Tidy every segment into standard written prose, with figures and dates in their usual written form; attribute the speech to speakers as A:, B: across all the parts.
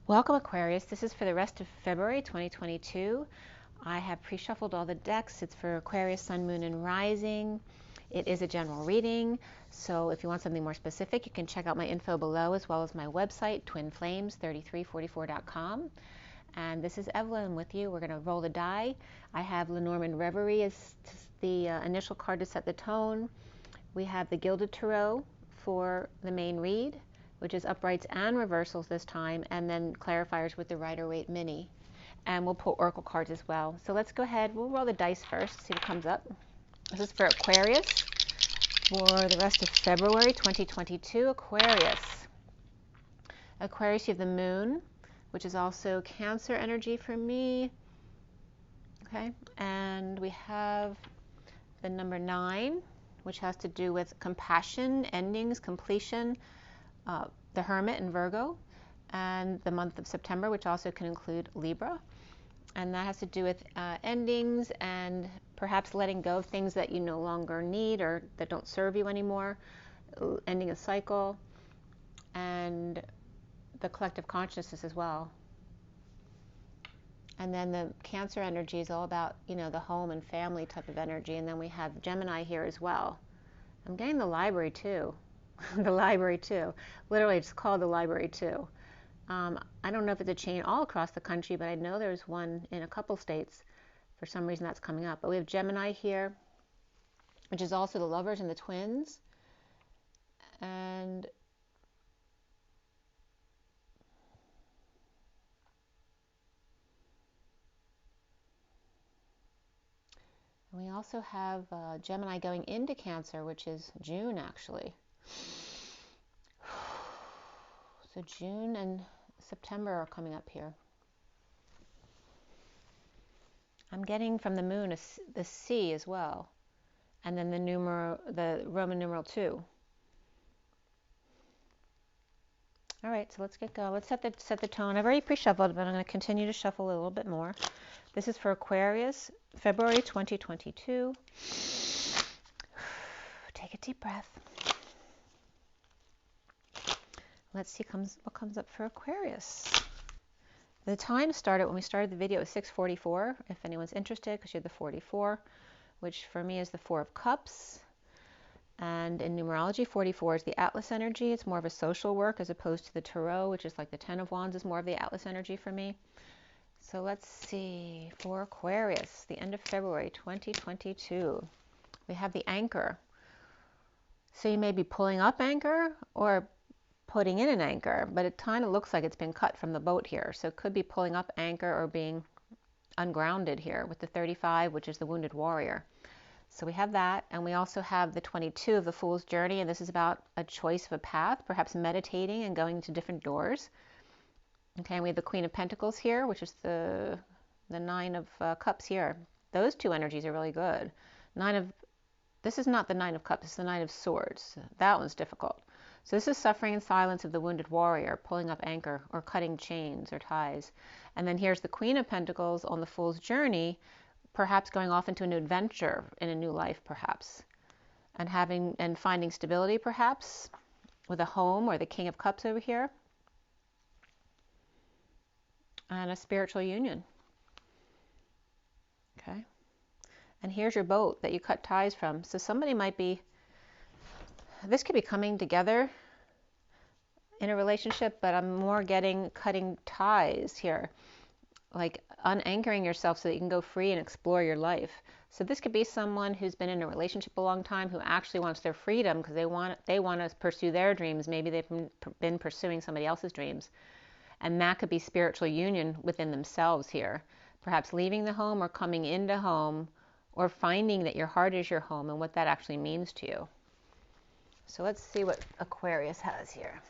A: Welcome, Aquarius. This is for the rest of February 2022. I have pre-shuffled all the decks. It's for Aquarius, Sun, Moon, and Rising. It is a general reading, so if you want something more specific, you can check out my info below as well as my website, twinflames3344.com. And this is Evelyn with you. We're going to roll the die. I have LENORMAND REVERIE as the initial card to set the tone. We have the Gilded Tarot for the main read, which is uprights and reversals this time, and then clarifiers with the Rider-Waite Mini. And we'll pull oracle cards as well. So let's go ahead. We'll roll the dice first, see what comes up. This is for Aquarius for the rest of February 2022. Aquarius. Aquarius, you have the Moon, which is also Cancer energy for me. Okay, and we have the number 9, which has to do with compassion, endings, completion, the Hermit in Virgo, and the month of September, which also can include Libra. And that has to do with endings and perhaps letting go of things that you no longer need or that don't serve you anymore, ending a cycle, and the collective consciousness as well. And then the Cancer energy is all about, the home and family type of energy. And then we have Gemini here as well. I'm getting the library too. The library too. Literally, it's called the library too. I don't know if it's a chain all across the country, but I know there's one in a couple states. For some reason, that's coming up. But we have Gemini here, which is also the Lovers and the Twins. And we also have Gemini going into Cancer, which is June, actually. So June and September are coming up here. I'm getting from the Moon the C as well, and then the Roman numeral 2. All right, so let's get going. Let's set the tone. I've already pre-shuffled, but I'm going to continue to shuffle a little bit more. This is for Aquarius, February 2022. Take a deep breath. Let's see what comes up for Aquarius. The time started when we started the video at 6:44, if anyone's interested, because you have the 44, which for me is the 4 of Cups. And in numerology, 44 is the Atlas energy. It's more of a social work as opposed to the Tarot, which is like the 10 of Wands is more of the Atlas energy for me. So let's see, for Aquarius, the end of February 2022, we have the Anchor. So you may be pulling up anchor or putting in an anchor, but it kind of looks like it's been cut from the boat here. So it could be pulling up anchor or being ungrounded here with the 35, which is the Wounded Warrior. So we have that, and we also have the 22 of the Fool's Journey, and this is about a choice of a path, perhaps meditating and going to different doors. Okay, and we have the Queen of Pentacles here, which is the 9 of Cups here. Those two energies are really good. This is not the 9 of Cups, it's the 9 of Swords. That one's difficult. So this is suffering in silence of the Wounded Warrior, pulling up anchor or cutting chains or ties. And then here's the Queen of Pentacles on the Fool's Journey, perhaps going off into a new adventure in a new life, perhaps, and finding stability, perhaps, with a home, or the King of Cups over here, and a spiritual union. Okay. And here's your boat that you cut ties from. So somebody might be, this could be coming together in a relationship, but I'm more getting cutting ties here, like unanchoring yourself so that you can go free and explore your life. So this could be someone who's been in a relationship a long time who actually wants their freedom because they want to pursue their dreams. Maybe they've been pursuing somebody else's dreams. And that could be spiritual union within themselves here. Perhaps leaving the home or coming into home, or finding that your heart is your home and what that actually means to you. So let's see what Aquarius has here.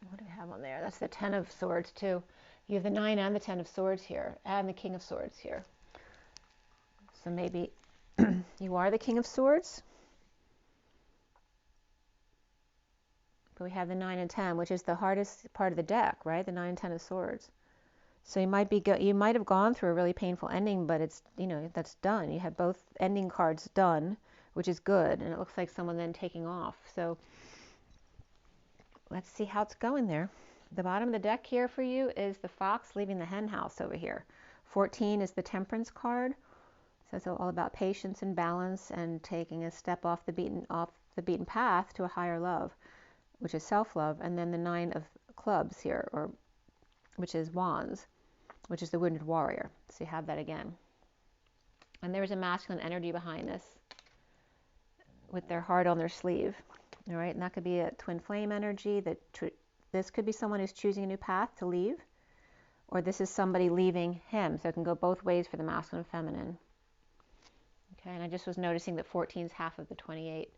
A: What do we have on there? That's the 10 of Swords too. You have the 9 and the 10 of Swords here, and the King of Swords here. So maybe you are the King of Swords. But we have the 9 and 10, which is the hardest part of the deck, right? The 9 and 10 of Swords. So you might have gone through a really painful ending, but it's, that's done. You have both ending cards done, which is good, and it looks like someone then taking off. So let's see how it's going there. The bottom of the deck here for you is the fox leaving the hen house over here. 14 is the Temperance card. So it's all about patience and balance and taking a step off the beaten path to a higher love, which is self-love. And then the 9 of clubs here, which is wands, which is the wounded warrior. So you have that again. And there's a masculine energy behind this with their heart on their sleeve. All right, and that could be a twin flame energy. This could be someone who's choosing a new path to leave, or this is somebody leaving him. So it can go both ways for the masculine and feminine. Okay, and I just was noticing that 14 is half of the 28.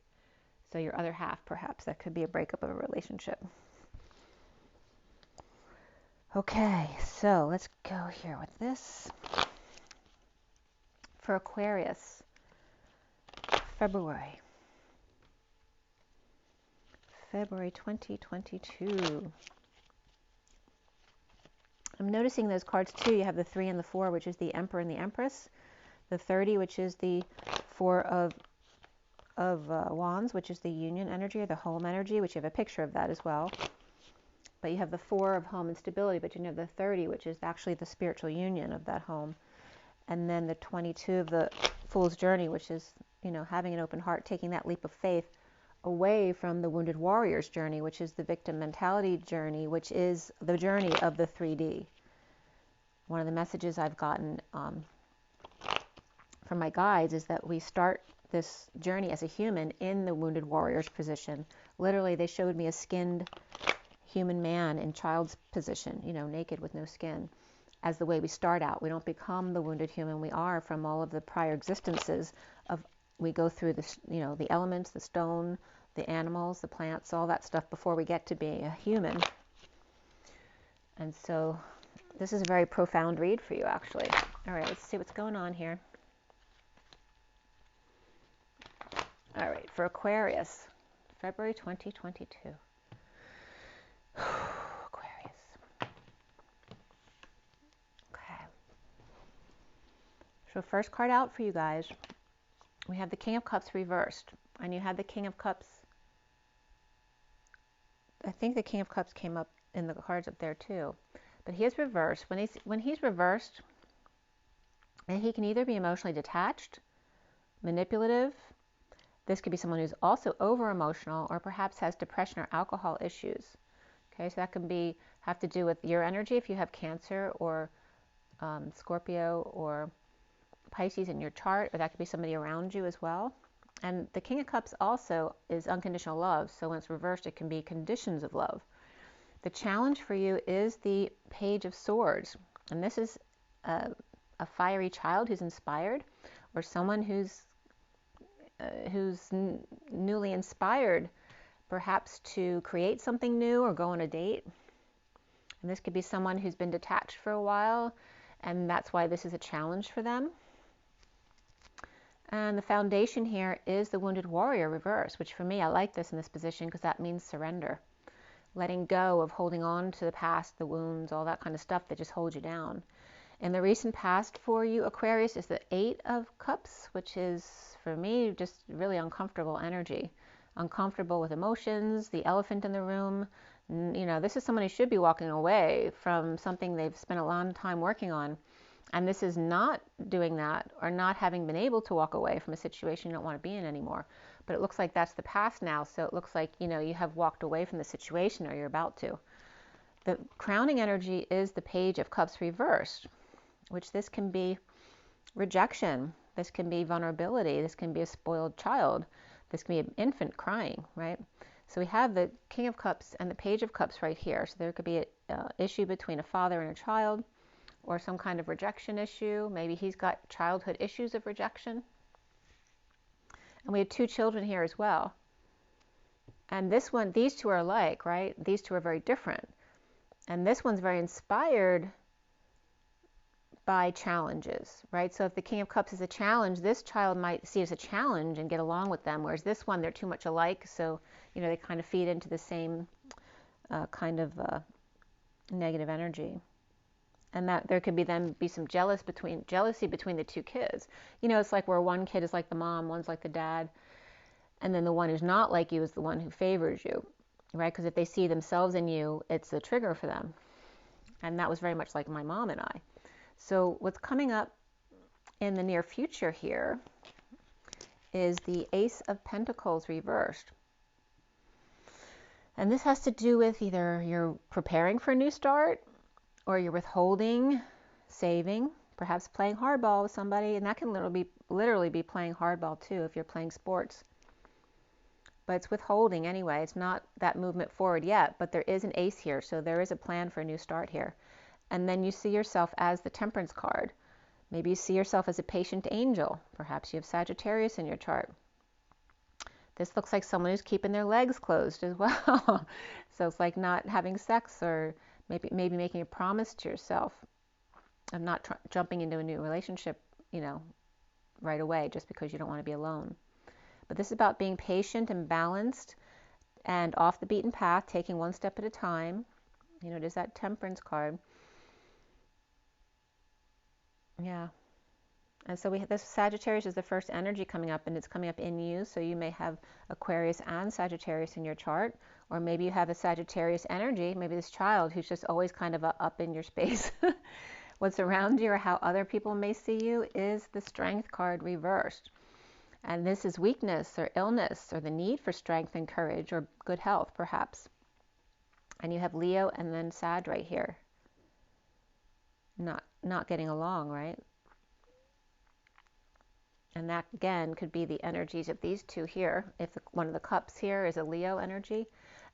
A: So your other half, perhaps, that could be a breakup of a relationship. Okay, so let's go here with this. For Aquarius, February 2022. I'm noticing those cards too. You have the 3 and the 4, which is the Emperor and the Empress. The 30, which is the 4 of Wands, which is the union energy or the home energy, which you have a picture of that as well. But you have the 4 of home and stability, but you have the 30, which is actually the spiritual union of that home. And then the 22 of the Fool's Journey, which is, you know, having an open heart, taking that leap of faith away from the Wounded Warrior's journey, which is the victim mentality journey, which is the journey of the 3D. One of the messages I've gotten from my guides is that we start this journey as a human in the Wounded Warrior's position. Literally, they showed me a skinned human man in child's position, you know, naked with no skin, as the way we start out. We don't become the wounded human we are from all of the prior existences of, we go through this, you know, the elements, the stone, the animals, the plants, all that stuff before we get to being a human. And so this is a very profound read for you, actually. All right, let's see what's going on here. All right, for Aquarius, February 2022. So first card out for you guys, we have the King of Cups reversed. And you had the King of Cups. I think the King of Cups came up in the cards up there too. But he is reversed. When he's reversed, and he can either be emotionally detached, manipulative. This could be someone who's also over-emotional or perhaps has depression or alcohol issues. Okay, so that can have to do with your energy if you have Cancer or Scorpio or Pisces in your chart, or that could be somebody around you as well. And the King of Cups also is unconditional love, so when it's reversed, it can be conditions of love. The challenge for you is the Page of Swords, and this is a fiery child who's inspired, or someone who's newly inspired, perhaps to create something new or go on a date. And this could be someone who's been detached for a while, and that's why this is a challenge for them. And the foundation here is the Wounded Warrior reverse, which for me, I like this in this position because that means surrender. Letting go of holding on to the past, the wounds, all that kind of stuff that just holds you down. In the recent past for you, Aquarius, is the 8 of Cups, which is, for me, just really uncomfortable energy. Uncomfortable with emotions, the elephant in the room. You know, this is someone who should be walking away from something they've spent a long time working on. And this is not doing that, or not having been able to walk away from a situation you don't want to be in anymore. But it looks like that's the past now, so it looks like, you know, you have walked away from the situation, or you're about to. The crowning energy is the Page of Cups reversed, which this can be rejection, this can be vulnerability, this can be a spoiled child, this can be an infant crying, right? So we have the King of Cups and the Page of Cups right here. So there could be an issue between a father and a child, or some kind of rejection issue. Maybe he's got childhood issues of rejection. And we have 2 children here as well. And this one, these 2 are alike, right? These 2 are very different. And this one's very inspired by challenges, right? So if the King of Cups is a challenge, this child might see it as a challenge and get along with them, whereas this one, they're too much alike, so, you know, they kind of feed into the same kind of negative energy. And that there could be some jealousy between the 2 kids. You know, it's like where one kid is like the mom, one's like the dad, and then the one who's not like you is the one who favors you. right? Because if they see themselves in you, it's a trigger for them. And that was very much like my mom and I. So what's coming up in the near future here is the Ace of Pentacles Reversed. And this has to do with either you're preparing for a new start, or you're withholding, saving, perhaps playing hardball with somebody. And that can literally be playing hardball too if you're playing sports. But it's withholding anyway. It's not that movement forward yet, but there is an ace here. So there is a plan for a new start here. And then you see yourself as the Temperance card. Maybe you see yourself as a patient angel. Perhaps you have Sagittarius in your chart. This looks like someone who's keeping their legs closed as well. So it's like not having sex, or maybe making a promise to yourself of not jumping into a new relationship, you know, right away just because you don't want to be alone. But this is about being patient and balanced and off the beaten path, taking one step at a time. You know, it is that Temperance card. Yeah. And so this Sagittarius is the first energy coming up, and it's coming up in you. So you may have Aquarius and Sagittarius in your chart, or maybe you have a Sagittarius energy, maybe this child who's just always kind of up in your space. What's around you or how other people may see you is the Strength card reversed. And this is weakness or illness or the need for strength and courage or good health, perhaps. And you have Leo and then Sag right here. Not getting along, right? And that, again, could be the energies of these two here. If one of the cups here is a Leo energy.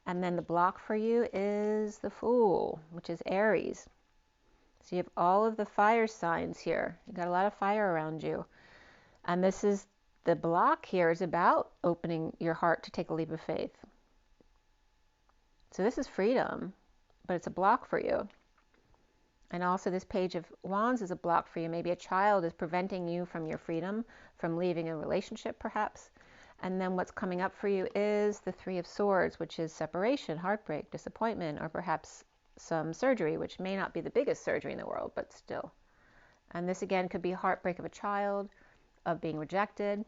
A: And then the block for you is the Fool, which is Aries. So you have all of the fire signs here. You've got a lot of fire around you. And this is, the block here is about opening your heart to take a leap of faith. So this is freedom, but it's a block for you. And also this Page of Wands is a block for you. Maybe a child is preventing you from your freedom, from leaving a relationship perhaps. And then what's coming up for you is the Three of Swords, which is separation, heartbreak, disappointment, or perhaps some surgery, which may not be the biggest surgery in the world, but still. And this again could be heartbreak of a child, of being rejected.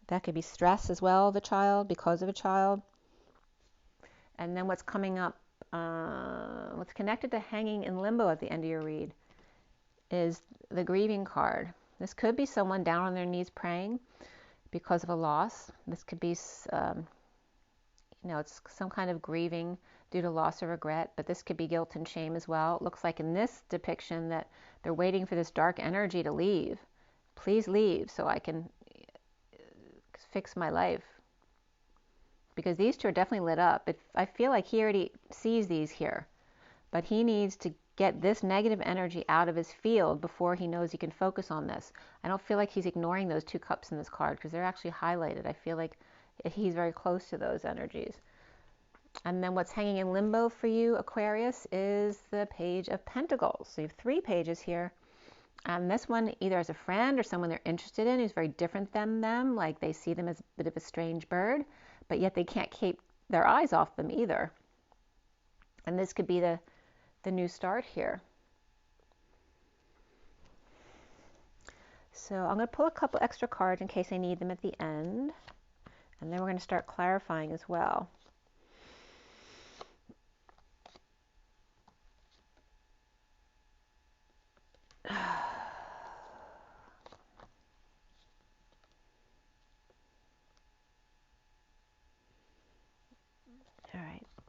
A: That could be stress as well of a child, because of a child. And then what's coming up, what's connected to hanging in limbo at the end of your read is the Grieving card. This could be someone down on their knees praying because of a loss. This could be, it's some kind of grieving due to loss or regret, but this could be guilt and shame as well. It looks like in this depiction that they're waiting for this dark energy to leave. Please leave so I can fix my life. Because these two are definitely lit up. I feel like he already sees these here, but he needs to get this negative energy out of his field before he knows he can focus on this. I don't feel like he's ignoring those two cups in this card because they're actually highlighted. I feel like he's very close to those energies. And then what's hanging in limbo for you, Aquarius, is the Page of Pentacles. So you have 3 pages here. And this one either as a friend or someone they're interested in who's very different than them, like they see them as a bit of a strange bird, but yet they can't keep their eyes off them either. And this could be the new start here. So I'm going to pull a couple extra cards in case I need them at the end. And then we're going to start clarifying as well.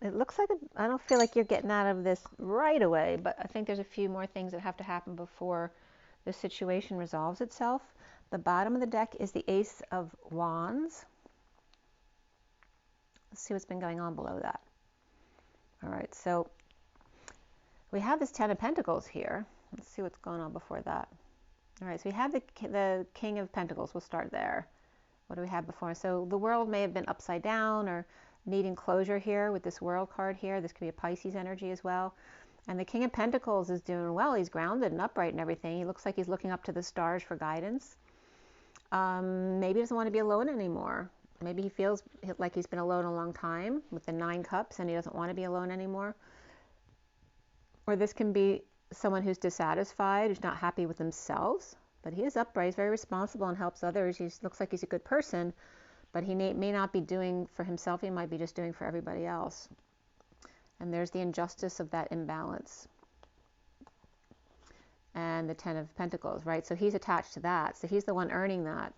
A: It looks like I don't feel like you're getting out of this right away, but I think there's a few more things that have to happen before the situation resolves itself. The bottom of the deck is the Ace of Wands. Let's see what's been going on below that. All right, so we have this Ten of Pentacles here. Let's see what's going on before that. All right, so we have the King of Pentacles. We'll start there. What do we have before? So the world may have been upside down or needing closure here with this World card here. This could be a Pisces energy as well. And the King of Pentacles is doing well. He's grounded and upright and everything. He looks like he's looking up to the stars for guidance. Maybe he doesn't want to be alone anymore. Maybe he feels like he's been alone a long time with the 9 cups and he doesn't want to be alone anymore. Or this can be someone who's dissatisfied, who's not happy with themselves. But he is upright, he's very responsible and helps others. He looks like he's a good person. But he may not be doing for himself, he might be just doing for everybody else. And there's the injustice of that imbalance. And the Ten of Pentacles, right? So he's attached to that. So he's the one earning that.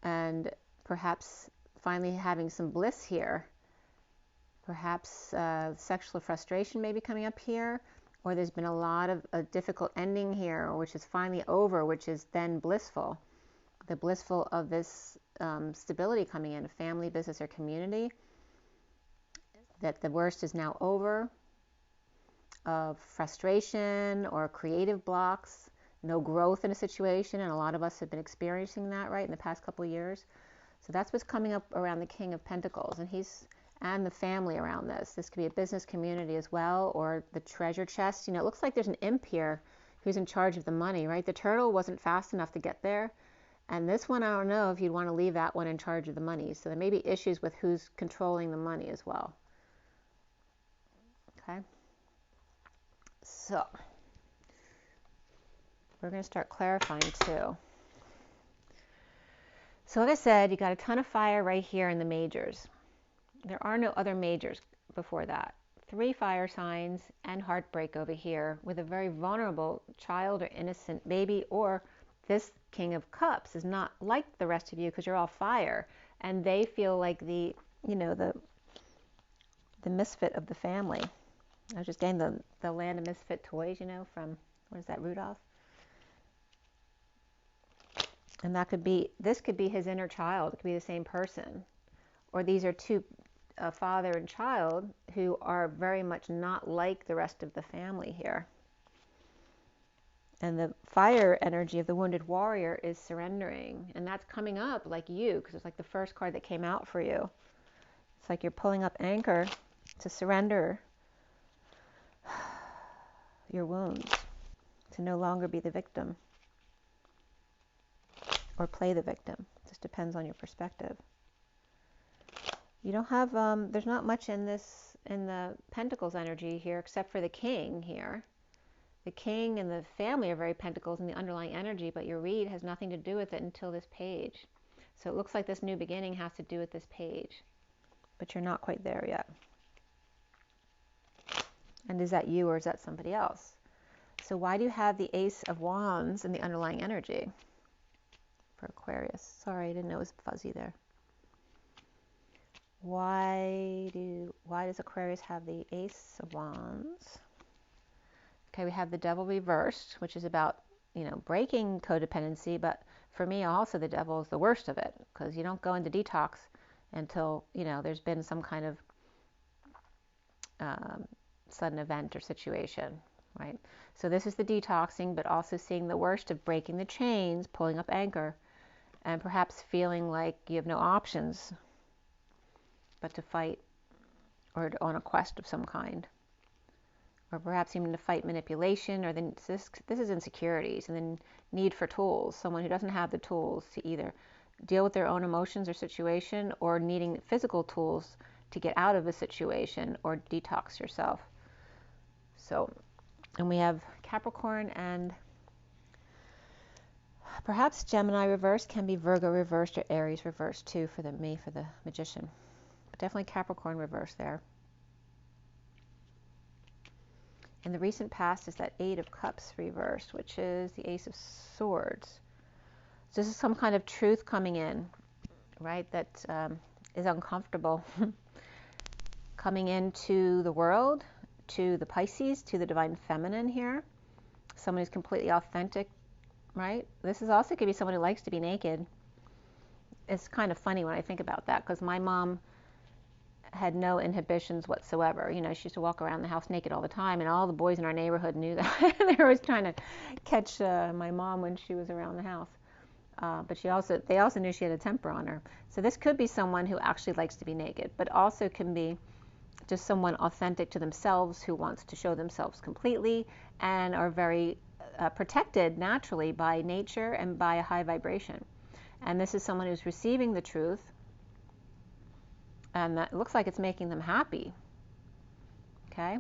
A: And perhaps finally having some bliss here. Perhaps sexual frustration may be coming up here. Or there's been a lot of a difficult ending here, which is finally over, which is then blissful. The blissful of this stability coming in, family, business, or community, that the worst is now over, of frustration or creative blocks, no growth in a situation, and a lot of us have been experiencing that, right, in the past couple of years. So that's what's coming up around the King of Pentacles, and the family around this. This could be a business community as well, or the treasure chest. You know, it looks like there's an imp here who's in charge of the money, right? The turtle wasn't fast enough to get there. And this one, I don't know if you'd want to leave that one in charge of the money. So there may be issues with who's controlling the money as well. Okay. So we're going to start clarifying too. So like I said, you got a ton of fire right here in the majors. There are no other majors before that. 3 fire signs and heartbreak over here with a very vulnerable child or innocent baby, or this King of Cups is not like the rest of you because you're all fire, and they feel like the, you know, the misfit of the family. I was just getting the Land of Misfit Toys, you know, from, what is that, Rudolph? And that could be, this could be his inner child. It could be the same person. Or these are two, a father and child, who are very much not like the rest of the family here. And the fire energy of the Wounded Warrior is surrendering. And that's coming up like you, because it's like the first card that came out for you. It's like you're pulling up anchor to surrender your wounds, to no longer be the victim or play the victim. It just depends on your perspective. You don't have, there's not much in this, in the Pentacles energy here, except for the King here. The King and the family are very Pentacles in the underlying energy, but your read has nothing to do with it until this page. So it looks like this new beginning has to do with this page, but you're not quite there yet. And is that you or is that somebody else? So why do you have the Ace of Wands in the underlying energy for Aquarius? Sorry, I didn't know it was fuzzy there. Why does Aquarius have the Ace of Wands? Okay, we have the Devil reversed, which is about, you know, breaking codependency, but for me also the Devil is the worst of it, because you don't go into detox until, you know, there's been some kind of sudden event or situation, right? So this is the detoxing, but also seeing the worst of breaking the chains, pulling up anchor, and perhaps feeling like you have no options but to fight, or on a quest of some kind. Or perhaps even to fight manipulation, or this is insecurities, and then need for tools. Someone who doesn't have the tools to either deal with their own emotions or situation, or needing physical tools to get out of a situation or detox yourself. So, and we have Capricorn, and perhaps Gemini reversed, can be Virgo reversed or Aries reversed too for the Magician. But definitely Capricorn reversed there. In the recent past is that 8 of Cups reversed, which is the Ace of Swords. So this is some kind of truth coming in, right, that is uncomfortable. Coming into the world, to the Pisces, to the Divine Feminine here. Someone who's completely authentic, right? This is also could be someone who likes to be naked. It's kind of funny when I think about that, because my mom had no inhibitions whatsoever. You know, she used to walk around the house naked all the time, and all the boys in our neighborhood knew that. They were always trying to catch my mom when she was around the house. But they also knew she had a temper on her. So this could be someone who actually likes to be naked, but also can be just someone authentic to themselves who wants to show themselves completely and are very protected naturally by nature and by a high vibration. And this is someone who's receiving the truth, and that looks like it's making them happy. Okay,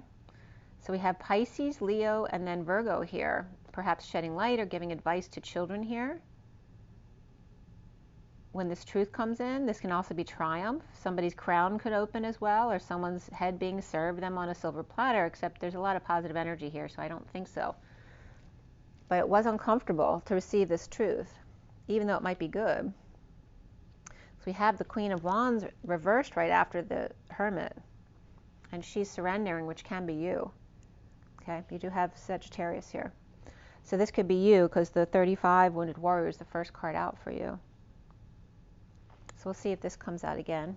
A: so we have Pisces, Leo, and then Virgo here, perhaps shedding light or giving advice to children here. when this truth comes in, this can also be triumph. Somebody's crown could open as well, or someone's head being served them on a silver platter, except there's a lot of positive energy here, so I don't think so. But it was uncomfortable to receive this truth, even though it might be good. So we have the Queen of Wands reversed right after the Hermit, and she's surrendering, which can be you. Okay, you do have Sagittarius here. So this could be you, because the 35 Wounded Warrior is the first card out for you. So we'll see if this comes out again.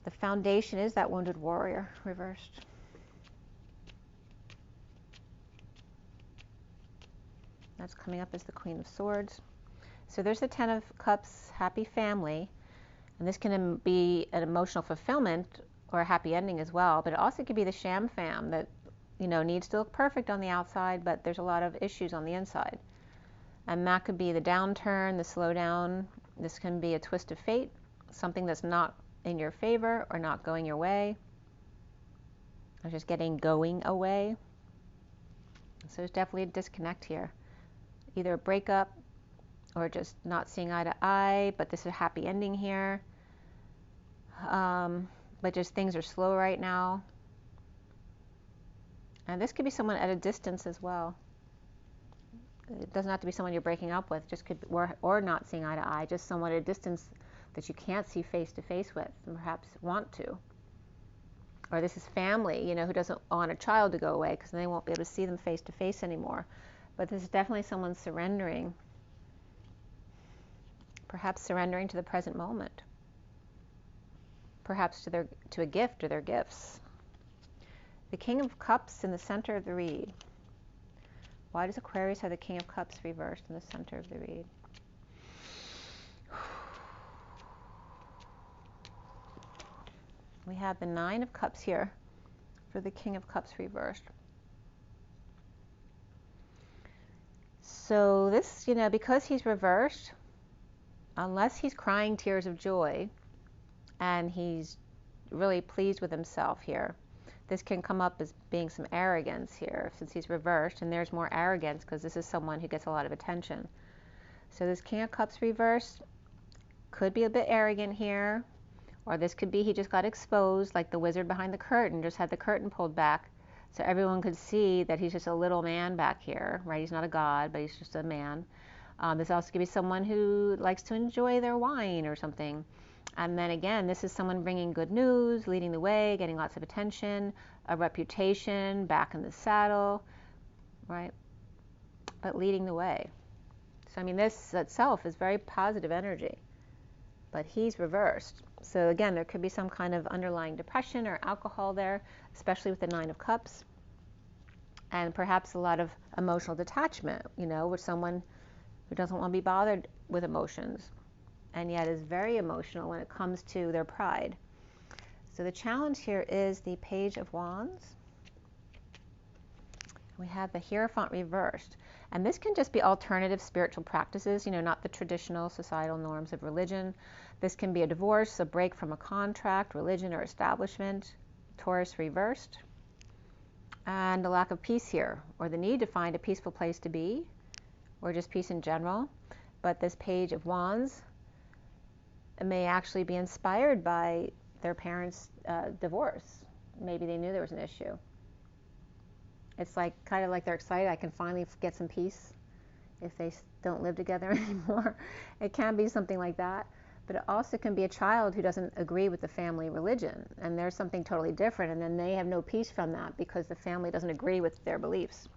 A: The Foundation is that Wounded Warrior reversed. That's coming up as the Queen of Swords. So there's the 10 of Cups, happy family. And this can be an emotional fulfillment or a happy ending as well. But it also could be the sham fam that, you know, needs to look perfect on the outside, but there's a lot of issues on the inside. And that could be the downturn, the slowdown. This can be a twist of fate, something that's not in your favor or not going your way, or just going away. So there's definitely a disconnect here. Either a breakup or just not seeing eye to eye, but this is a happy ending here. But just things are slow right now. And this could be someone at a distance as well. It doesn't have to be someone you're breaking up with, just could be, or not seeing eye to eye, just someone at a distance that you can't see face to face with and perhaps want to. Or this is family, you know, who doesn't want a child to go away because they won't be able to see them face to face anymore. But this is definitely someone surrendering, perhaps surrendering to the present moment, perhaps to a gift or their gifts. The King of Cups in the center of the reed. Why does Aquarius have the King of Cups reversed in the center of the reed? We have the 9 of Cups here for the King of Cups reversed. So this, you know, because he's reversed, unless he's crying tears of joy and he's really pleased with himself here, this can come up as being some arrogance here since he's reversed, and there's more arrogance because this is someone who gets a lot of attention. So this King of Cups reversed could be a bit arrogant here, or this could be he just got exposed like the wizard behind the curtain, just had the curtain pulled back so everyone could see that he's just a little man back here, right? He's not a god, but he's just a man. This also could be someone who likes to enjoy their wine or something. And then again, this is someone bringing good news, leading the way, getting lots of attention, a reputation, back in the saddle, right? But leading the way. So, I mean, this itself is very positive energy, but he's reversed. So again, there could be some kind of underlying depression or alcohol there, especially with the 9 of Cups. And perhaps a lot of emotional detachment, you know, with someone who doesn't want to be bothered with emotions, and yet is very emotional when it comes to their pride. So the challenge here is the Page of Wands. We have the Hierophant reversed. And this can just be alternative spiritual practices, you know, not the traditional societal norms of religion. This can be a divorce, a break from a contract, religion, or establishment. Taurus reversed. And a lack of peace here, or the need to find a peaceful place to be, or just peace in general. But this Page of Wands may actually be inspired by their parents' divorce. Maybe they knew there was an issue. It's like kind of like they're excited, I can finally get some peace if they don't live together anymore. It can be something like that. But it also can be a child who doesn't agree with the family religion, and there's something totally different, and then they have no peace from that because the family doesn't agree with their beliefs.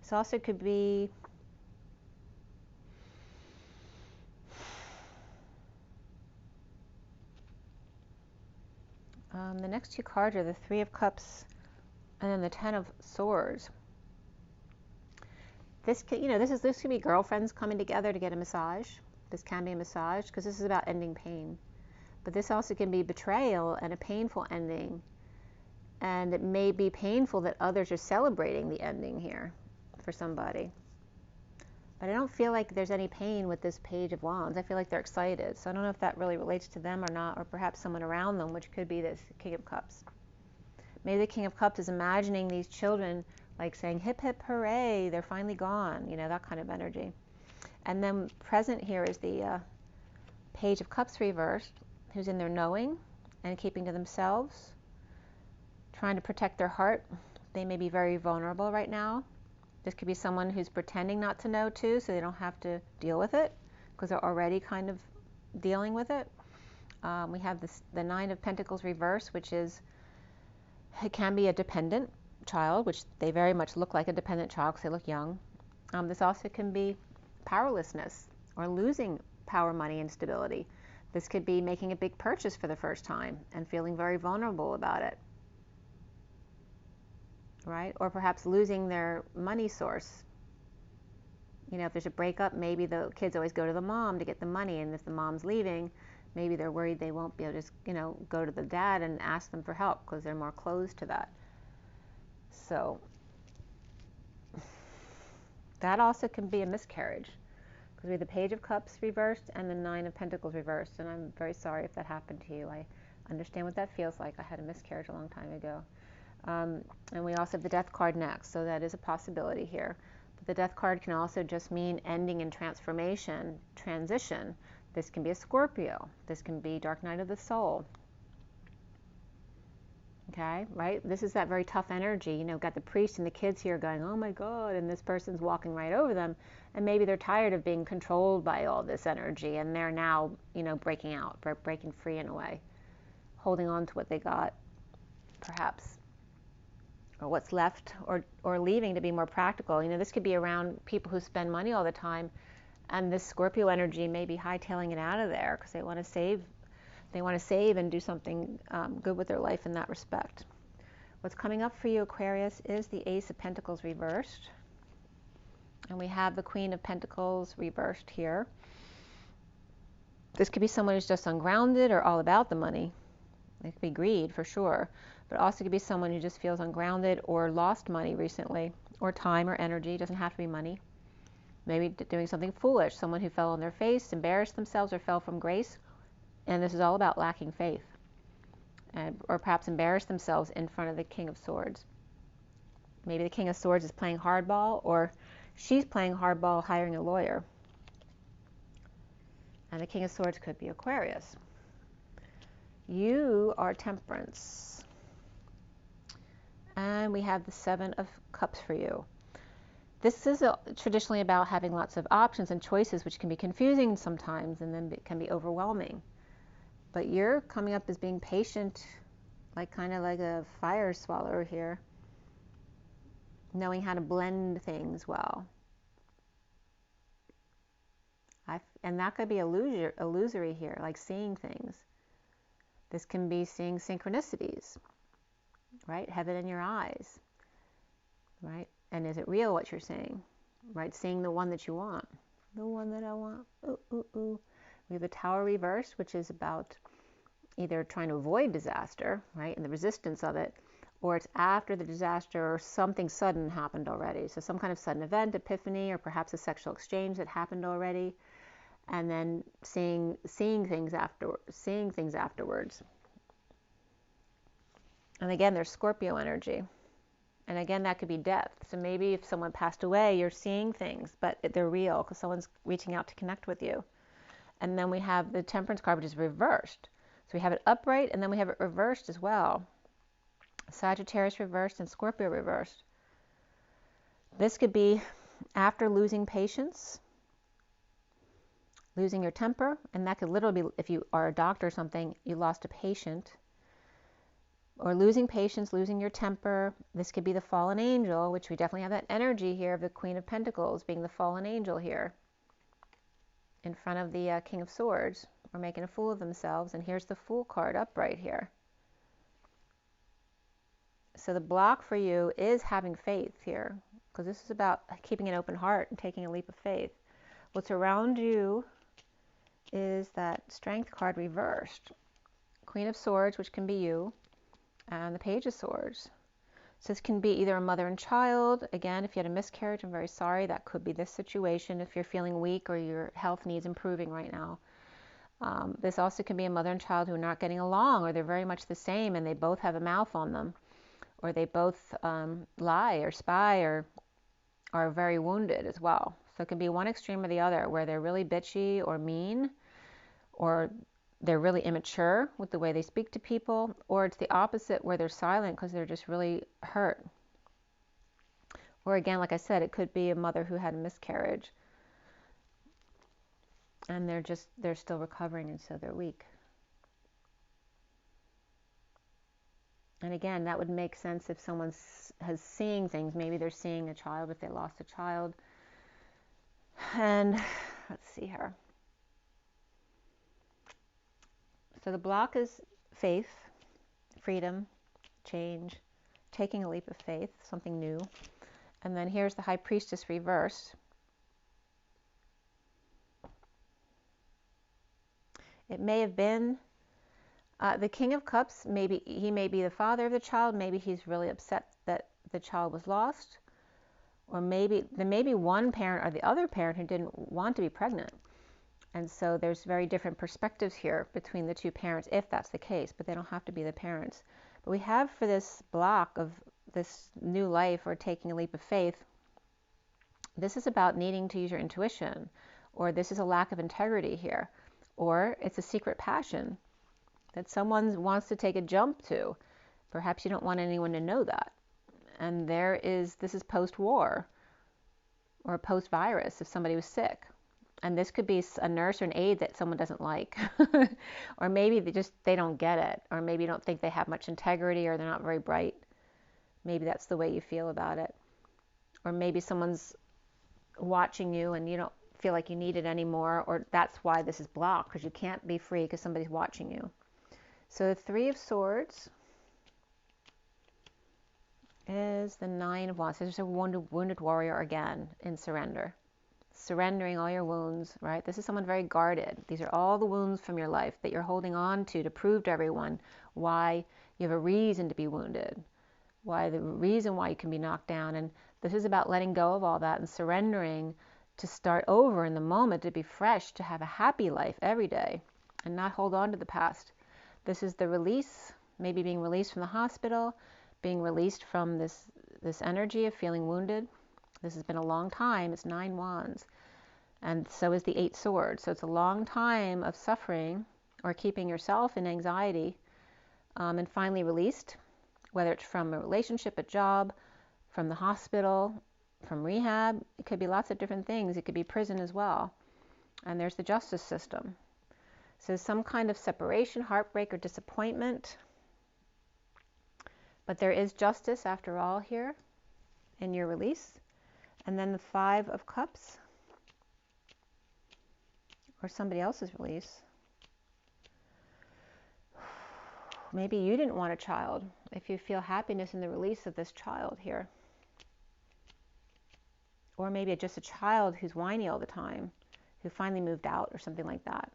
A: This also could be the next two cards are the 3 of Cups and then the 10 of Swords. This could, you know, this could be girlfriends coming together to get a massage. This can be a massage because this is about ending pain. But this also can be betrayal and a painful ending. And it may be painful that others are celebrating the ending here for somebody. But I don't feel like there's any pain with this Page of Wands. I feel like they're excited. So I don't know if that really relates to them or not, or perhaps someone around them, which could be this King of Cups. Maybe the King of Cups is imagining these children like saying hip hip hooray, they're finally gone, you know, that kind of energy. And then present here is the Page of Cups reversed, who's in their knowing and keeping to themselves, trying to protect their heart. They may be very vulnerable right now. This could be someone who's pretending not to know too, so they don't have to deal with it because they're already kind of dealing with it. We have the Nine of Pentacles reversed, which is, it can be a dependent child, which they very much look like a dependent child because they look young. This also can be powerlessness or losing power, money, and stability. This could be making a big purchase for the first time and feeling very vulnerable about it, right? Or perhaps losing their money source. You know, if there's a breakup, maybe the kids always go to the mom to get the money, and if the mom's leaving, maybe they're worried they won't be able to just, you know, go to the dad and ask them for help because they're more closed to that. So that also can be a miscarriage because we have the Page of Cups reversed and the Nine of Pentacles reversed, and I'm very sorry if that happened to you. I understand what that feels like. I had a miscarriage a long time ago. And we also have the Death card next, so that is a possibility here. But the Death card can also just mean ending and transformation, transition. This can be a Scorpio. This can be Dark Night of the Soul. Okay, right? This is that very tough energy. You know, got the priest and the kids here going, oh my God, and this person's walking right over them. And maybe they're tired of being controlled by all this energy, and they're now, you know, breaking out, breaking free in a way, holding on to what they got, perhaps, or what's left, or leaving to be more practical. You know, this could be around people who spend money all the time, and this Scorpio energy may be hightailing it out of there because they want to save. They want to save and do something good with their life in that respect. What's coming up for you, Aquarius, is the Ace of Pentacles reversed. And we have the Queen of Pentacles reversed here. This could be someone who's just ungrounded or all about the money. It could be greed for sure. But also could be someone who just feels ungrounded or lost money recently, or time or energy. It doesn't have to be money. Maybe doing something foolish. Someone who fell on their face, embarrassed themselves, or fell from grace. And this is all about lacking faith, or perhaps embarrass themselves in front of the King of Swords. Maybe the King of Swords is playing hardball, or she's playing hardball hiring a lawyer. And the King of Swords could be Aquarius. You are Temperance. And we have the Seven of Cups for you. This is traditionally about having lots of options and choices, which can be confusing sometimes, and then it can be overwhelming. But you're coming up as being patient, like kind of like a fire swallower here, knowing how to blend things well. And that could be illusory here, like seeing things. This can be seeing synchronicities, right? Heaven in your eyes, right? And is it real what you're seeing, right? Seeing the one that you want, the one that I want. Ooh, ooh, ooh. We have the Tower reversed, which is about either trying to avoid disaster, right, and the resistance of it, or it's after the disaster or something sudden happened already. So some kind of sudden event, epiphany, or perhaps a sexual exchange that happened already, and then seeing things afterwards. And again, there's Scorpio energy. And again, that could be death. So maybe if someone passed away, you're seeing things, but they're real because someone's reaching out to connect with you. And then we have the Temperance card, which is reversed. So we have it upright, and then we have it reversed as well. Sagittarius reversed and Scorpio reversed. This could be after losing patience, losing your temper, and that could literally be, if you are a doctor or something, you lost a patient. Or losing patience, losing your temper. This could be the fallen angel, which we definitely have that energy here of the Queen of Pentacles being the fallen angel here in front of the King of Swords, or making a fool of themselves. And here's the Fool card upright here. So the block for you is having faith here, because this is about keeping an open heart and taking a leap of faith. What's around you is that Strength card reversed. Queen of Swords, which can be you, and the Page of Swords. So this can be either a mother and child. Again, if you had a miscarriage, I'm very sorry. That could be this situation if you're feeling weak or your health needs improving right now. This also can be a mother and child who are not getting along, or they're very much the same and they both have a mouth on them. or they both lie or spy or are very wounded as well. So it can be one extreme or the other, where they're really bitchy or mean, or they're really immature with the way they speak to people, or it's the opposite, where they're silent because they're just really hurt. Or again, like I said, it could be a mother who had a miscarriage and they're still recovering, and so they're weak. And again, that would make sense if someone has seeing things. Maybe they're seeing a child if they lost a child. And let's see here. So the block is faith, freedom, change, taking a leap of faith, something new. And then here's the High Priestess reversed. It may have been the King of Cups. Maybe he may be the father of the child. Maybe he's really upset that the child was lost. Or maybe there may be one parent or the other parent who didn't want to be pregnant. And so there's very different perspectives here between the two parents, if that's the case, but they don't have to be the parents. But we have, for this block of this new life or taking a leap of faith, this is about needing to use your intuition, or this is a lack of integrity here, or it's a secret passion that someone wants to take a jump to. Perhaps you don't want anyone to know that. And this is post-war or post-virus if somebody was sick. And this could be a nurse or an aide that someone doesn't like. Or maybe they don't get it. Or maybe you don't think they have much integrity, or they're not very bright. Maybe that's the way you feel about it. Or maybe someone's watching you and you don't feel like you need it anymore. Or that's why this is blocked, because you can't be free because somebody's watching you. So the Three of Swords is the Nine of Wands. So there's a wounded warrior again in surrender. Surrendering all your wounds, right? This is someone very guarded. These are all the wounds from your life that you're holding on to prove to everyone why you have a reason to be wounded, the reason why you can be knocked down. And this is about letting go of all that and surrendering to start over in the moment, to be fresh, to have a happy life every day and not hold on to the past. This is the release, maybe being released from the hospital, being released from this energy of feeling wounded. This has been a long time. It's 9 Wands. And so is the 8 Swords. So it's a long time of suffering or keeping yourself in anxiety, and finally released, whether it's from a relationship, a job, from the hospital, from rehab. It could be lots of different things. It could be prison as well. And there's the justice system. So some kind of separation, heartbreak, or disappointment. But there is justice after all here in your release. And then the Five of Cups, or somebody else's release. Maybe you didn't want a child, if you feel happiness in the release of this child here. Or maybe just a child who's whiny all the time, who finally moved out or something like that.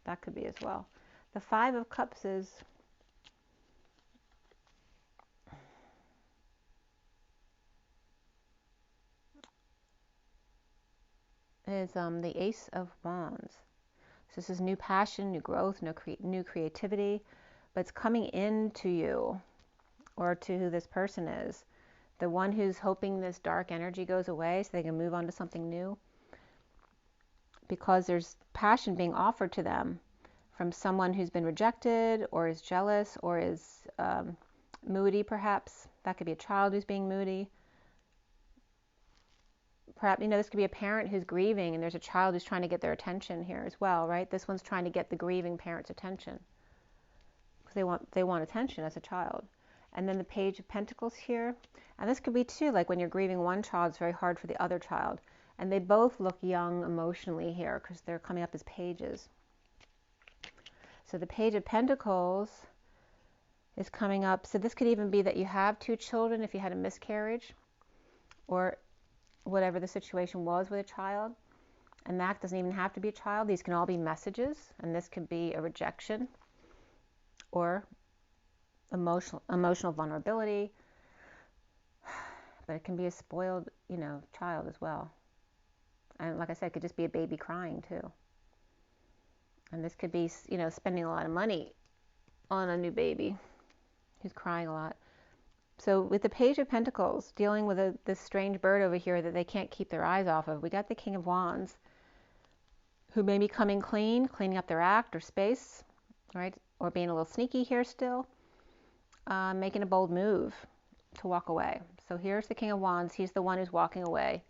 A: That could be as well. The Five of Cups is the Ace of Wands. So this is new passion, new growth, new creativity, but it's coming into you or to who this person is. The one who's hoping this dark energy goes away so they can move on to something new, because there's passion being offered to them from someone who's been rejected or is jealous or is moody perhaps. That could be a child who's being moody. Perhaps, this could be a parent who's grieving and there's a child who's trying to get their attention here as well, right? This one's trying to get the grieving parent's attention because they want attention as a child. And then the Page of Pentacles here. And this could be too, like when you're grieving one child, it's very hard for the other child. And they both look young emotionally here because they're coming up as pages. So the Page of Pentacles is coming up. So this could even be that you have 2 children if you had a miscarriage, or whatever the situation was with a child. And that doesn't even have to be a child. These can all be messages, and this could be a rejection or emotional vulnerability. But it can be a spoiled, child as well. And like I said, it could just be a baby crying too. And this could be, spending a lot of money on a new baby who's crying a lot. So with the Page of Pentacles, dealing with this strange bird over here that they can't keep their eyes off of, we got the King of Wands, who may be coming clean, cleaning up their act or space, right? Or being a little sneaky here still, making a bold move to walk away. So here's the King of Wands. He's the one who's walking away.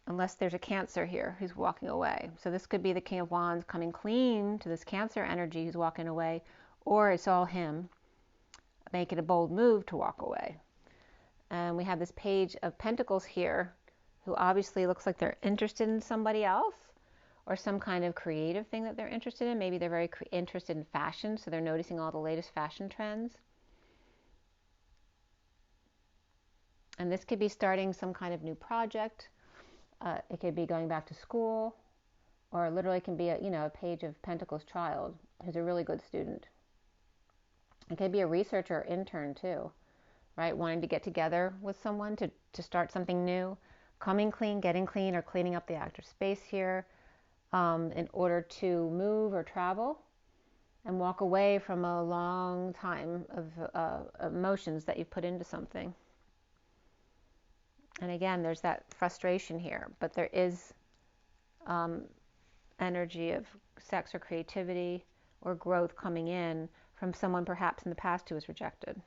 A: Unless there's a Cancer here who's walking away. So this could be the King of Wands coming clean to this Cancer energy who's walking away, or it's all him making a bold move to walk away. And we have this Page of Pentacles here, who obviously looks like they're interested in somebody else, or some kind of creative thing that they're interested in. Maybe they're very interested in fashion, so they're noticing all the latest fashion trends. And this could be starting some kind of new project. It could be going back to school, or literally it can be a Page of Pentacles child who's a really good student. It could be a researcher or intern too, right? Wanting to get together with someone to start something new, coming clean, getting clean, or cleaning up the active space here in order to move or travel and walk away from a long time of emotions that you've put into something. And again, there's that frustration here, but there is energy of sex or creativity or growth coming in from someone perhaps in the past who was rejected.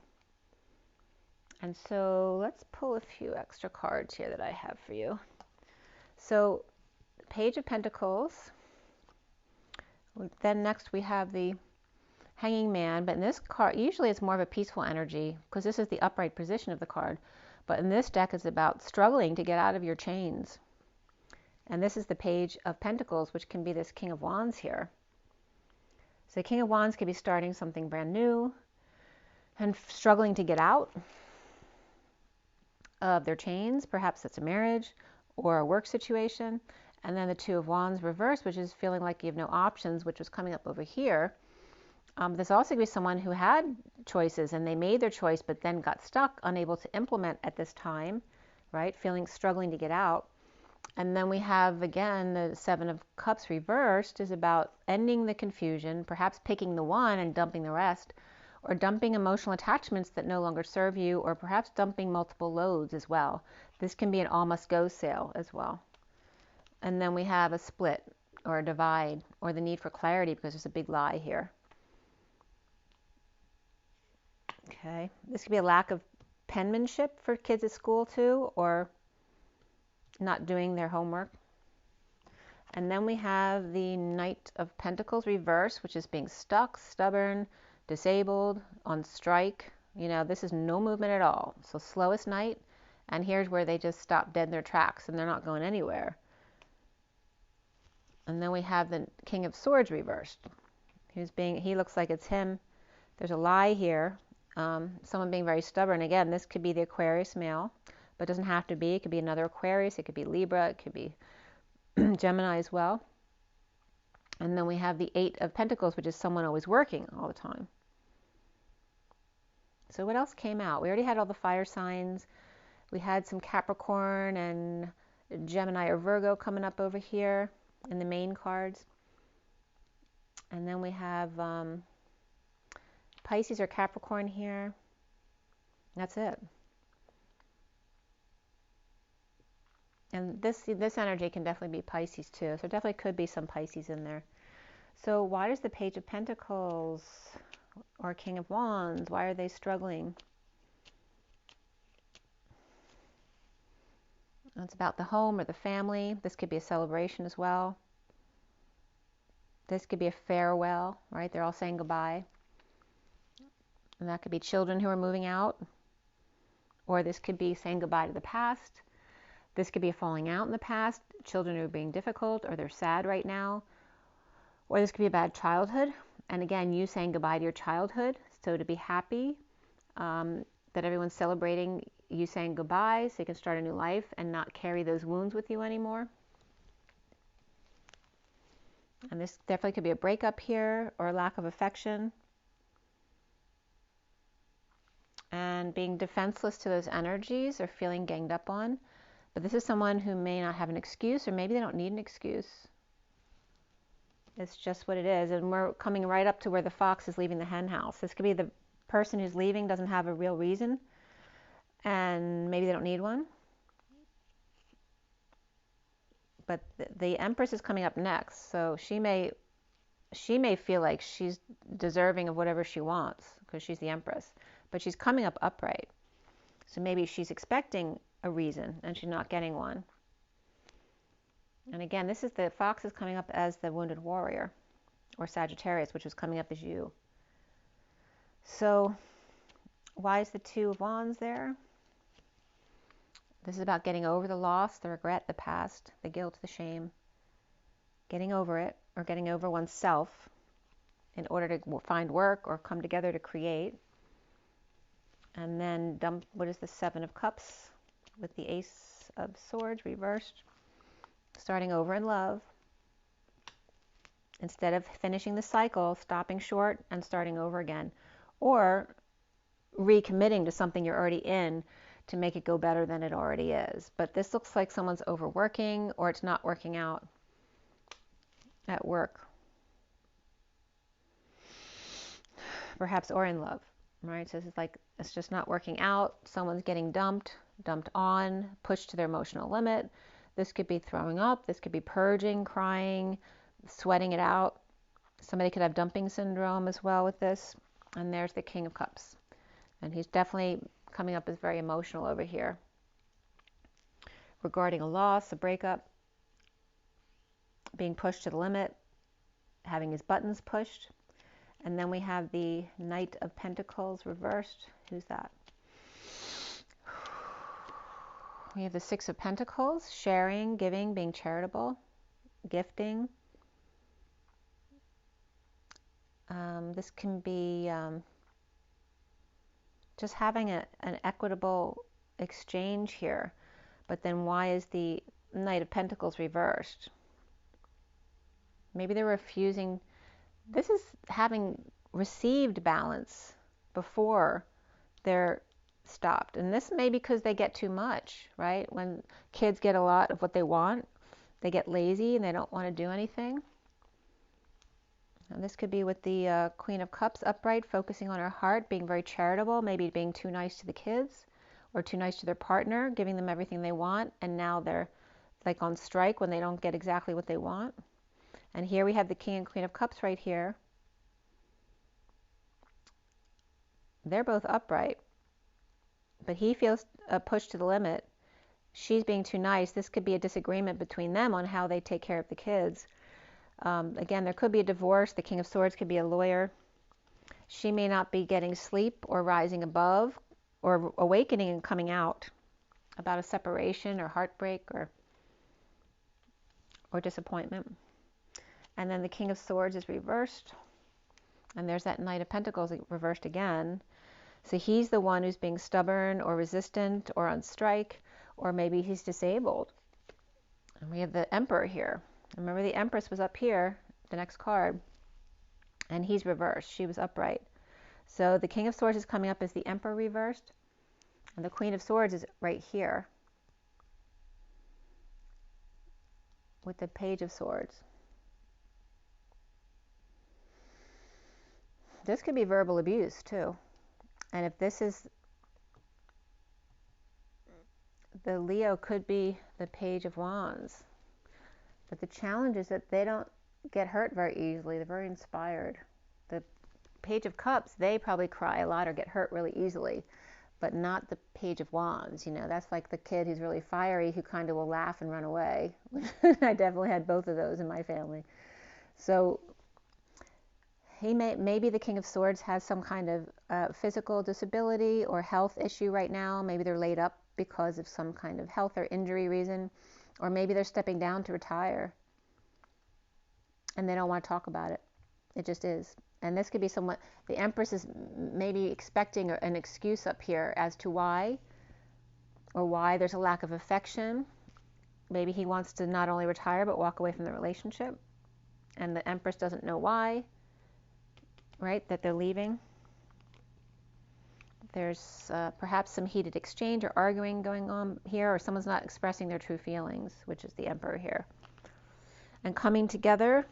A: And so let's pull a few extra cards here that I have for you. So Page of Pentacles. Then next we have the Hanging Man, but in this card, usually it's more of a peaceful energy because this is the upright position of the card. But in this deck, it's about struggling to get out of your chains. And this is the Page of Pentacles, which can be this King of Wands here. So the King of Wands could be starting something brand new and struggling to get out of their chains. Perhaps it's a marriage or a work situation. And then the Two of Wands reversed, which is feeling like you have no options, which was coming up over here. This also could be someone who had choices and they made their choice but then got stuck, unable to implement at this time, right? Struggling to get out. And then we have, again, the Seven of Cups reversed is about ending the confusion, perhaps picking the one and dumping the rest, or dumping emotional attachments that no longer serve you, or perhaps dumping multiple loads as well. This can be an all must go sale as well. And then we have a split or a divide or the need for clarity because there's a big lie here. Okay, this could be a lack of penmanship for kids at school too, or not doing their homework. And then we have the Knight of Pentacles reversed, which is being stuck, stubborn, disabled, on strike. This is no movement at all. So slowest night, and here's where they just stop dead in their tracks and they're not going anywhere. And then we have the King of Swords reversed. He looks like it's him. There's a lie here. Someone being very stubborn. Again, this could be the Aquarius male, but it doesn't have to be. It could be another Aquarius. It could be Libra. It could be Gemini as well. And then we have the Eight of Pentacles, which is someone always working all the time. So what else came out? We already had all the fire signs. We had some Capricorn and Gemini or Virgo coming up over here in the main cards. And then we have Pisces or Capricorn here. That's it. And this energy can definitely be Pisces too. So definitely could be some Pisces in there. So why does the Page of Pentacles or King of Wands, why are they struggling? It's about the home or the family. This could be a celebration as well. This could be a farewell, right? They're all saying goodbye. And that could be children who are moving out. Or this could be saying goodbye to the past. This could be a falling out in the past. Children who are being difficult or they're sad right now. Or this could be a bad childhood. And again, you saying goodbye to your childhood. So to be happy that everyone's celebrating you saying goodbye so you can start a new life and not carry those wounds with you anymore. And this definitely could be a breakup here or a lack of affection. And being defenseless to those energies or feeling ganged up on. But this is someone who may not have an excuse, or maybe they don't need an excuse. It's just what it is. And we're coming right up to where the fox is leaving the hen house. This could be the person who's leaving doesn't have a real reason, and maybe they don't need one. But the Empress is coming up next, so she may feel like she's deserving of whatever she wants because she's the Empress, but she's coming up upright. So maybe she's expecting a reason and she's not getting one. And again, this is the Fox is coming up as the Wounded Warrior, or Sagittarius, which was coming up as you. So why is the Two of Wands there? This is about getting over the loss, the regret, the past, the guilt, the shame, getting over it, or getting over oneself in order to find work or come together to create. And then dump, what is the Seven of Cups with the Ace of Swords reversed? Starting over in love. Instead of finishing the cycle, stopping short and starting over again. Or recommitting to something you're already in to make it go better than it already is. But this looks like someone's overworking, or it's not working out at work. Perhaps, or in love, right? So this is like, it's just not working out. Someone's getting dumped on, pushed to their emotional limit. This could be throwing up. This could be purging, crying, sweating it out. Somebody could have dumping syndrome as well with this. And there's the King of Cups. And he's definitely coming up as very emotional over here. Regarding a loss, a breakup, being pushed to the limit, having his buttons pushed. And then we have the Knight of Pentacles reversed. Who's that? We have the Six of Pentacles, sharing, giving, being charitable, gifting. This can be just having an equitable exchange here. But then why is the Knight of Pentacles reversed? Maybe they're refusing. This is having received balance before they're stopped. And this may be because they get too much, right? When kids get a lot of what they want, they get lazy and they don't want to do anything. And this could be with the Queen of Cups upright, focusing on her heart, being very charitable, maybe being too nice to the kids or too nice to their partner, giving them everything they want. And now they're like on strike when they don't get exactly what they want. And here we have the King and Queen of Cups right here. They're both upright, but he feels pushed to the limit. She's being too nice. This could be a disagreement between them on how they take care of the kids. Again, there could be a divorce. The King of Swords could be a lawyer. She may not be getting sleep or rising above or awakening and coming out about a separation or heartbreak or disappointment. And then the King of Swords is reversed. And there's that Knight of Pentacles reversed again. So he's the one who's being stubborn or resistant or on strike, or maybe he's disabled. And we have the Emperor here. Remember, the Empress was up here, the next card, and he's reversed. She was upright. So the King of Swords is coming up as the Emperor reversed, and the Queen of Swords is right here with the Page of Swords. This could be verbal abuse too. And if this is the Leo, could be the Page of Wands. But the challenge is that they don't get hurt very easily. They're very inspired. The Page of Cups, they probably cry a lot or get hurt really easily, but not the Page of Wands. You know, that's like the kid who's really fiery who kind of will laugh and run away. I definitely had both of those in my family. So maybe the King of Swords has some kind of physical disability or health issue right now. Maybe they're laid up because of some kind of health or injury reason. Or maybe they're stepping down to retire and they don't want to talk about it. It just is. And this could be someone, the Empress is maybe expecting an excuse up here as to why, or why there's a lack of affection. Maybe he wants to not only retire but walk away from the relationship. And the Empress doesn't know why, right, that they're leaving. There's perhaps some heated exchange or arguing going on here, or someone's not expressing their true feelings, which is the Emperor here. And coming together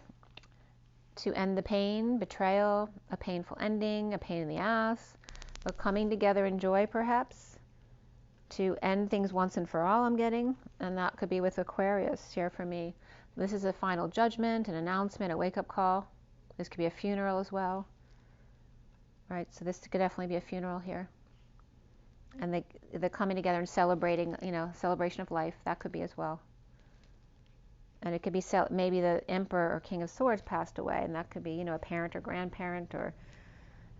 A: to end the pain, betrayal, a painful ending, a pain in the ass, a coming together in joy, perhaps, to end things once and for all, I'm getting. And that could be with Aquarius here for me. This is a final judgment, an announcement, a wake-up call. This could be a funeral as well. Right, so this could definitely be a funeral here. And the coming together and celebrating, you know, celebration of life, that could be as well. And it could be maybe the Emperor or King of Swords passed away, and that could be, you know, a parent or grandparent, or,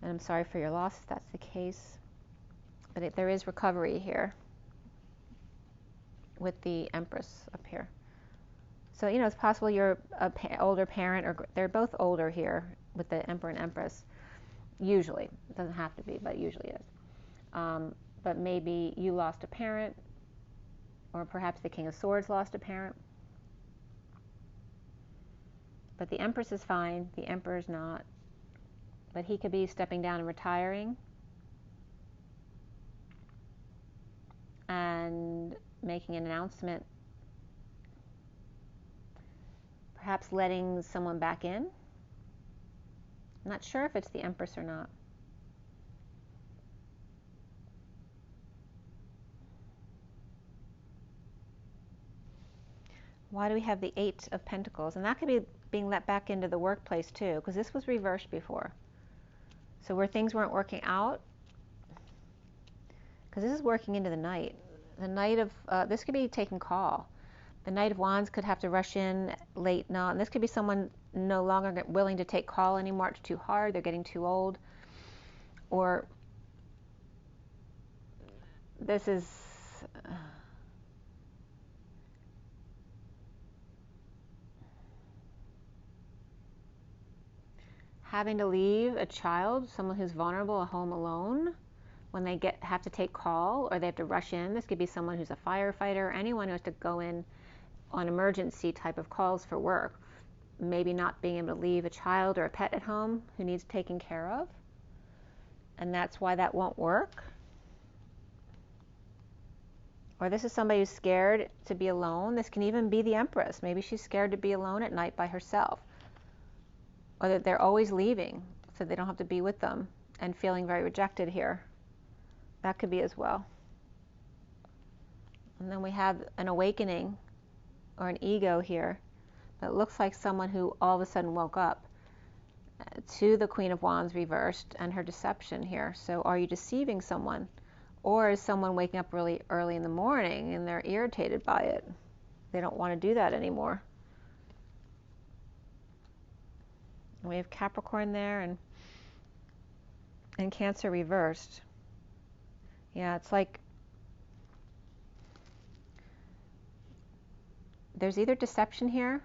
A: and I'm sorry for your loss if that's the case. But there is recovery here with the Empress up here. So, you know, it's possible you're an older parent, or they're both older here with the Emperor and Empress. Usually. It doesn't have to be, but usually it is. But maybe you lost a parent, or perhaps the King of Swords lost a parent. But the Empress is fine, the Emperor's not. But he could be stepping down and retiring, and making an announcement, perhaps letting someone back in. I'm not sure if it's the Empress or not. Why do we have the Eight of Pentacles? And that could be being let back into the workplace too, because this was reversed before. So where things weren't working out, because this is working into the Knight. The Knight of, this could be taking call. The Knight of Wands could have to rush in late night. And this could be someone no longer willing to take call anymore. It's too hard. They're getting too old. Or this is having to leave a child, someone who's vulnerable, at home alone, when they have to take call, or they have to rush in. This could be someone who's a firefighter, anyone who has to go in on emergency type of calls for work. Maybe not being able to leave a child or a pet at home who needs taken care of. And that's why that won't work. Or this is somebody who's scared to be alone. This can even be the Empress. Maybe she's scared to be alone at night by herself. Or that they're always leaving, so they don't have to be with them, and feeling very rejected here. That could be as well. And then we have an awakening, or an ego here, that looks like someone who all of a sudden woke up to the Queen of Wands reversed and her deception here. So are you deceiving someone? Or is someone waking up really early in the morning and they're irritated by it? They don't want to do that anymore. We have Capricorn there, and Cancer reversed. Yeah, it's like there's either deception here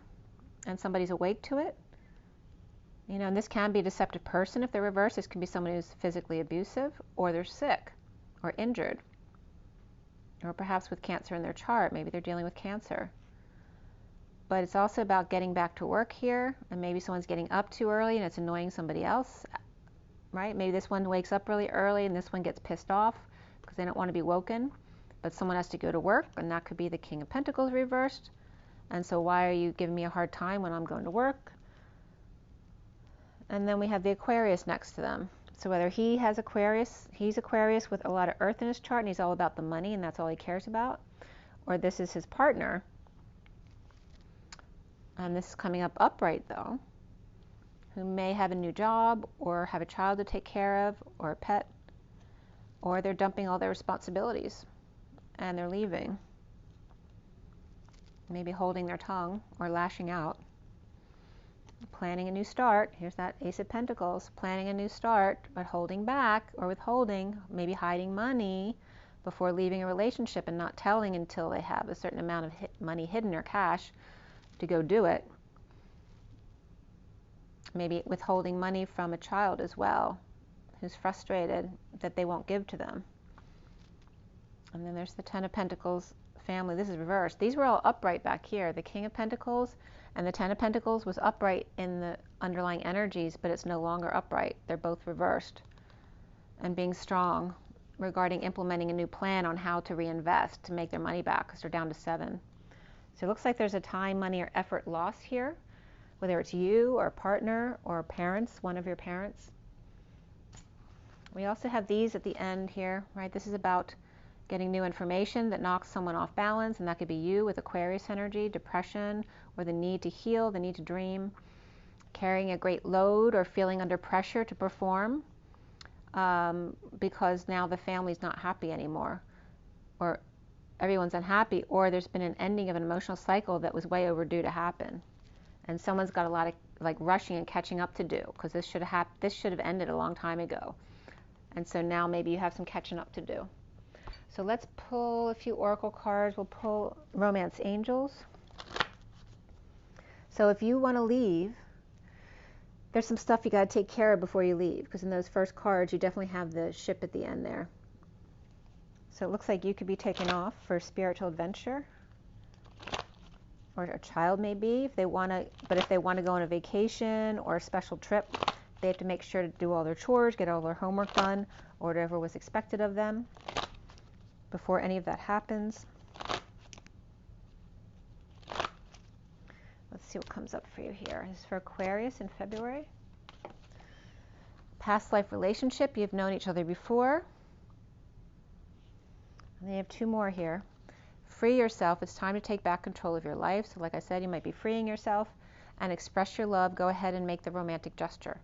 A: and somebody's awake to it. You know, and this can be a deceptive person if they're reversed. This can be someone who's physically abusive, or they're sick or injured. Or perhaps with Cancer in their chart, maybe they're dealing with cancer. But it's also about getting back to work here, and maybe someone's getting up too early and it's annoying somebody else, right? Maybe this one wakes up really early and this one gets pissed off because they don't want to be woken, but someone has to go to work, and that could be the King of Pentacles reversed. And so why are you giving me a hard time when I'm going to work? And then we have the Aquarius next to them. So whether he has Aquarius, he's Aquarius with a lot of earth in his chart, and he's all about the money and that's all he cares about, or this is his partner. And this is coming up upright though, who may have a new job, or have a child to take care of, or a pet, or they're dumping all their responsibilities and they're leaving. Maybe holding their tongue or lashing out. Planning a new start. Here's that Ace of Pentacles. Planning a new start, but holding back or withholding, maybe hiding money before leaving a relationship and not telling until they have a certain amount of money hidden, or cash, to go do it. Maybe withholding money from a child as well, who's frustrated that they won't give to them. And then there's the Ten of Pentacles family. This is reversed. These were all upright back here. The King of Pentacles and the Ten of Pentacles was upright in the underlying energies, but it's no longer upright. They're both reversed. And being strong regarding implementing a new plan on how to reinvest to make their money back, because they're down to 7. So it looks like there's a time, money, or effort loss here, whether it's you or a partner or parents, one of your parents. We also have these at the end here, right? This is about getting new information that knocks someone off balance, and that could be you with Aquarius energy, depression, or the need to heal, the need to dream, carrying a great load or feeling under pressure to perform because now the family's not happy anymore, or everyone's unhappy, or there's been an ending of an emotional cycle that was way overdue to happen. And someone's got a lot of like rushing and catching up to do because this should have ended a long time ago. And so now maybe you have some catching up to do. So let's pull a few oracle cards. We'll pull Romance Angels. So if you want to leave, there's some stuff you got to take care of before you leave, because in those first cards you definitely have the ship at the end there. So it looks like you could be taken off for spiritual adventure, or a child maybe, if they want to. But if they want to go on a vacation or a special trip, they have to make sure to do all their chores, get all their homework done, or whatever was expected of them before any of that happens. Let's see what comes up for you here. This is for Aquarius in February. Past life relationship, you've known each other before. And they have two more here. Free yourself. It's time to take back control of your life. So like I said, you might be freeing yourself and express your love. Go ahead and make the romantic gesture.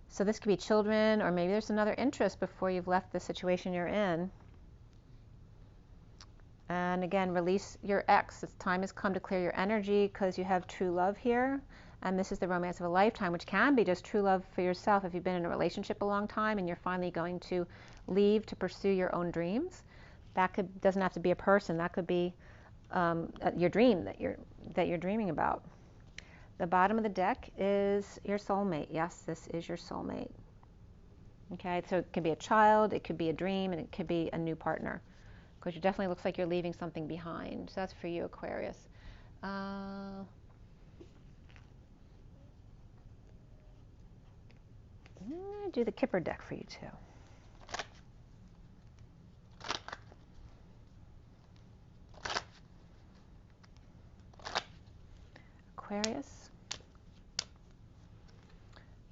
A: So this could be children, or maybe there's another interest before you've left the situation you're in. And again, release your ex. It's time has come to clear your energy because you have true love here. And this is the romance of a lifetime, which can be just true love for yourself if you've been in a relationship a long time and you're finally going to leave to pursue your own dreams. That doesn't have to be a person. That could be your dream that you're dreaming about. The bottom of the deck is your soulmate. Yes, this is your soulmate. Okay, so it could be a child, it could be a dream, and it could be a new partner. Because it definitely looks like you're leaving something behind. So that's for you, Aquarius. I'm going to do the Kipper deck for you too. Aquarius.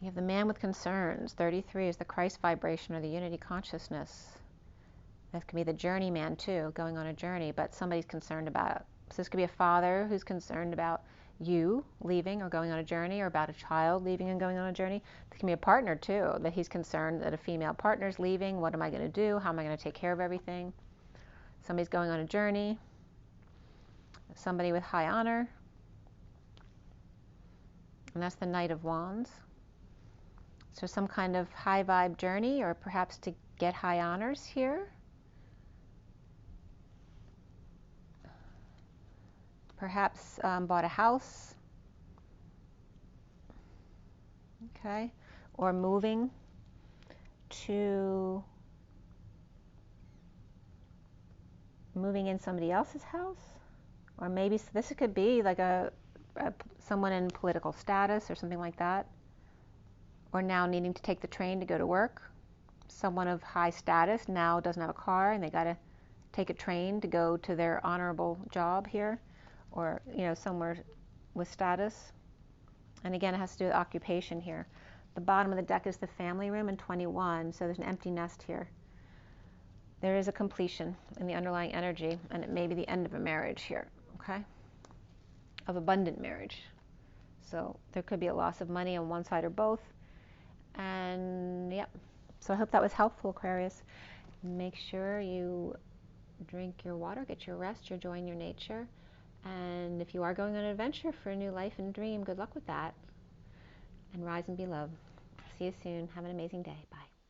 A: You have the man with concerns. 33 is the Christ vibration or the unity consciousness. That could be the journeyman too, going on a journey, but somebody's concerned about it. So this could be a father who's concerned about you leaving or going on a journey, or about a child leaving and going on a journey. This can be a partner too, that he's concerned that a female partner's leaving. What am I going to do? How am I going to take care of everything? Somebody's going on a journey. Somebody with high honor. And that's the Knight of Wands. So some kind of high vibe journey, or perhaps to get high honors here. Perhaps bought a house, okay, or moving in somebody else's house, or maybe this could be like someone in political status or something like that, or now needing to take the train to go to work. Someone of high status now doesn't have a car and they got to take a train to go to their honorable job here, or somewhere with status. And again, it has to do with occupation here. The bottom of the deck is the family room in 21, so there's an empty nest here. There is a completion in the underlying energy, and it may be the end of a marriage here, okay? Of abundant marriage. So there could be a loss of money on one side or both. And yep, so I hope that was helpful, Aquarius. Make sure you drink your water, get your rest, your joy in your nature. And if you are going on an adventure for a new life and dream, good luck with that. And rise and be loved. See you soon. Have an amazing day. Bye.